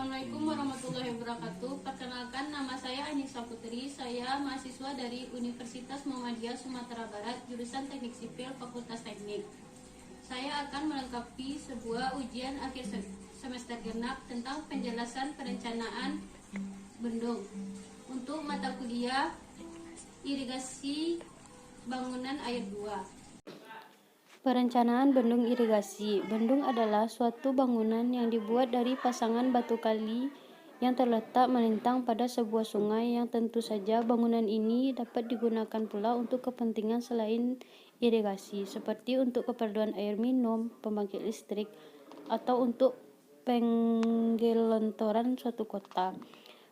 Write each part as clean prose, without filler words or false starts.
Assalamualaikum warahmatullahi wabarakatuh. Perkenalkan, nama saya Anissa Putri. Saya mahasiswa dari Universitas Muhammadiyah Sumatera Barat, jurusan Teknik Sipil, Fakultas Teknik. Saya akan melengkapi sebuah ujian akhir semester genap tentang penjelasan perencanaan bendung untuk mata kuliah irigasi bangunan air 2. Perencanaan bendung irigasi. Bendung adalah suatu bangunan yang dibuat dari pasangan batu kali yang terletak melintang pada sebuah sungai, yang tentu saja bangunan ini dapat digunakan pula untuk kepentingan selain irigasi, seperti untuk keperluan air minum, pembangkit listrik, atau untuk penggelontoran suatu kota.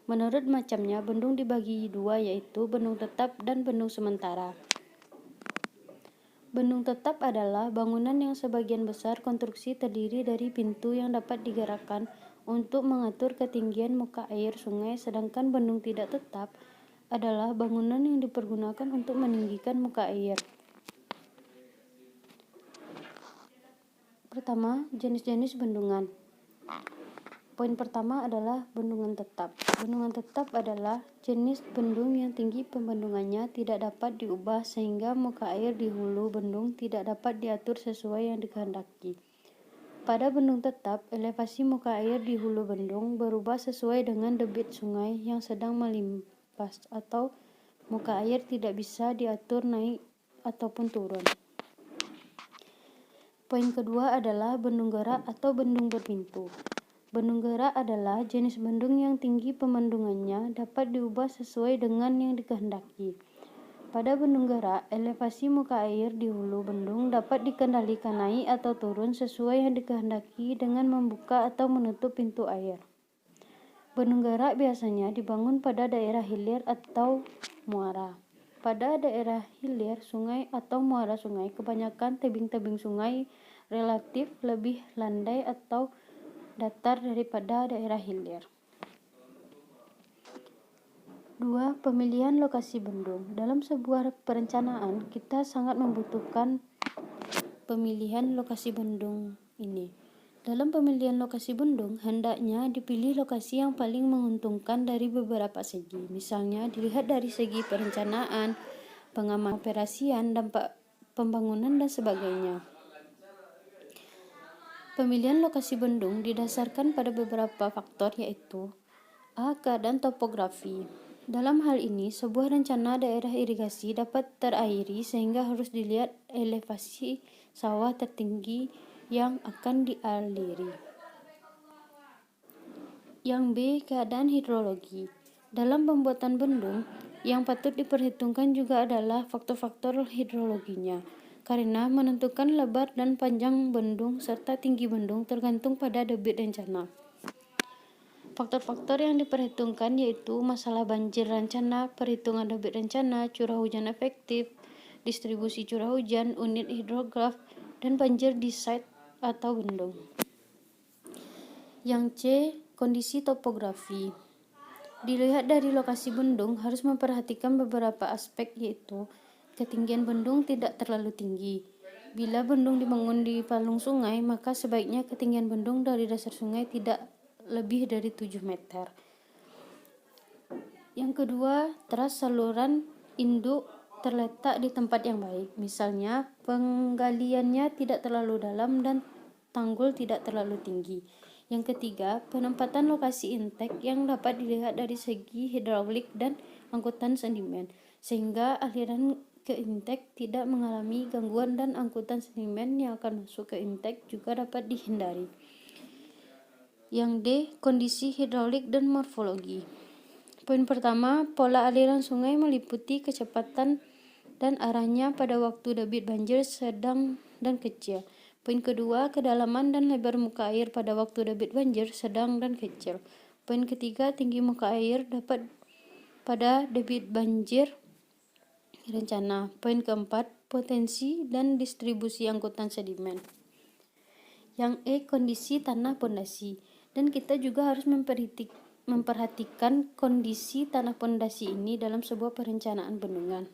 Menurut macamnya, bendung dibagi dua, yaitu bendung tetap dan bendung sementara. Bendung tetap adalah bangunan yang sebagian besar konstruksi terdiri dari pintu yang dapat digerakkan untuk mengatur ketinggian muka air sungai, sedangkan bendung tidak tetap adalah bangunan yang dipergunakan untuk meninggikan muka air. Pertama, jenis-jenis bendungan. Poin pertama adalah bendungan tetap. Bendungan tetap adalah jenis bendung yang tinggi pembendungannya tidak dapat diubah, sehingga muka air di hulu bendung tidak dapat diatur sesuai yang dikehendaki. Pada bendung tetap, elevasi muka air di hulu bendung berubah sesuai dengan debit sungai yang sedang melimpas, atau muka air tidak bisa diatur naik ataupun turun. Poin kedua adalah bendung gerak atau bendung berpintu. Bendung gerak adalah jenis bendung yang tinggi pembendungannya dapat diubah sesuai dengan yang dikehendaki. Pada bendung gerak, elevasi muka air di hulu bendung dapat dikendalikan naik atau turun sesuai yang dikehendaki dengan membuka atau menutup pintu air. Bendung gerak biasanya dibangun pada daerah hilir atau muara. Pada daerah hilir sungai atau muara sungai, kebanyakan tebing-tebing sungai relatif lebih landai atau datar daripada daerah hilir. 2. Pemilihan lokasi bendung. Dalam sebuah perencanaan, kita sangat membutuhkan pemilihan lokasi bendung ini. Dalam pemilihan lokasi bendung, hendaknya dipilih lokasi yang paling menguntungkan dari beberapa segi. Misalnya, dilihat dari segi perencanaan, pengaman operasian, dampak pembangunan, dan sebagainya. Pemilihan lokasi bendung didasarkan pada beberapa faktor, yaitu A. Keadaan topografi. Dalam hal ini, sebuah rencana daerah irigasi dapat terairi sehingga harus dilihat elevasi sawah tertinggi yang akan dialiri. Yang B. Keadaan hidrologi. Dalam pembuatan bendung, yang patut diperhitungkan juga adalah faktor-faktor hidrologinya, karena menentukan lebar dan panjang bendung serta tinggi bendung tergantung pada debit rencana. Faktor-faktor yang diperhitungkan yaitu masalah banjir rencana, perhitungan debit rencana, curah hujan efektif, distribusi curah hujan, unit hidrograf, dan banjir di site atau bendung. Yang C. Kondisi topografi. Dilihat dari lokasi bendung harus memperhatikan beberapa aspek, yaitu ketinggian bendung tidak terlalu tinggi. Bila bendung dibangun di palung sungai, maka sebaiknya ketinggian bendung dari dasar sungai tidak lebih dari 7 meter. Yang kedua, teras saluran induk terletak di tempat yang baik. Misalnya, penggaliannya tidak terlalu dalam dan tanggul tidak terlalu tinggi. Yang ketiga, penempatan lokasi intek yang dapat dilihat dari segi hidraulik dan angkutan sedimen, sehingga aliran ke intek tidak mengalami gangguan dan angkutan sedimen yang akan masuk ke intek juga dapat dihindari. Yang D. Kondisi hidraulik dan morfologi. Poin pertama, pola aliran sungai meliputi kecepatan dan arahnya pada waktu debit banjir sedang dan kecil. Poin kedua, kedalaman dan lebar muka air pada waktu debit banjir sedang dan kecil. Poin ketiga, tinggi muka air dapat pada debit banjir rencana. Poin keempat, potensi dan distribusi angkutan sedimen. Yang E. Kondisi tanah pondasi. Dan kita juga harus memperhatikan kondisi tanah pondasi ini dalam sebuah perencanaan bendungan.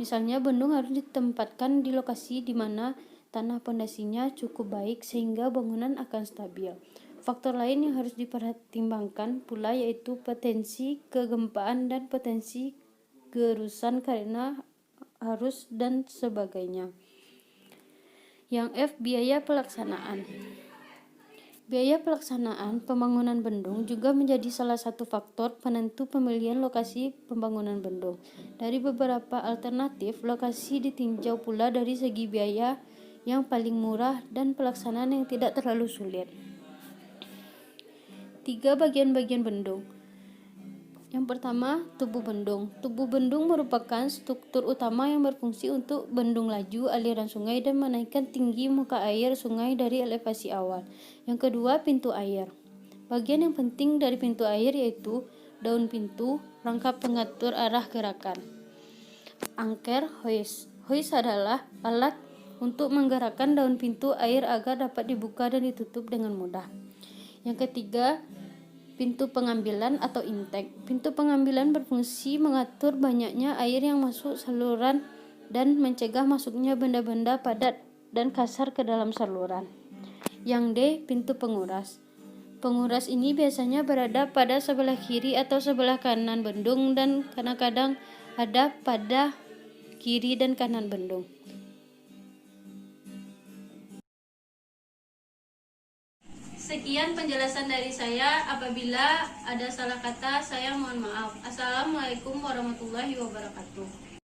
Misalnya, bendung harus ditempatkan di lokasi di mana tanah pondasinya cukup baik sehingga bangunan akan stabil. Faktor lain yang harus dipertimbangkan pula yaitu potensi kegempaan dan potensi gerusan karena arus dan sebagainya. Yang F, biaya pelaksanaan. Biaya pelaksanaan pembangunan bendung juga menjadi salah satu faktor penentu pemilihan lokasi pembangunan bendung. Dari beberapa alternatif, lokasi ditinjau pula dari segi biaya yang paling murah dan pelaksanaan yang tidak terlalu sulit. 3 bagian-bagian bendung. Yang pertama, tubuh bendung. Tubuh bendung merupakan struktur utama yang berfungsi untuk bendung laju aliran sungai dan menaikkan tinggi muka air sungai dari elevasi awal. Yang kedua, pintu air. Bagian yang penting dari pintu air yaitu daun pintu, rangka pengatur arah gerakan. Angker hoist. Hoist adalah alat untuk menggerakkan daun pintu air agar dapat dibuka dan ditutup dengan mudah. Yang ketiga, pintu pengambilan atau intake. Pintu pengambilan berfungsi mengatur banyaknya air yang masuk saluran dan mencegah masuknya benda-benda padat dan kasar ke dalam saluran. Yang D, pintu penguras. Penguras ini biasanya berada pada sebelah kiri atau sebelah kanan bendung dan kadang-kadang ada pada kiri dan kanan bendung. Sekian penjelasan dari saya. Apabila ada salah kata, saya mohon maaf. Assalamualaikum warahmatullahi wabarakatuh.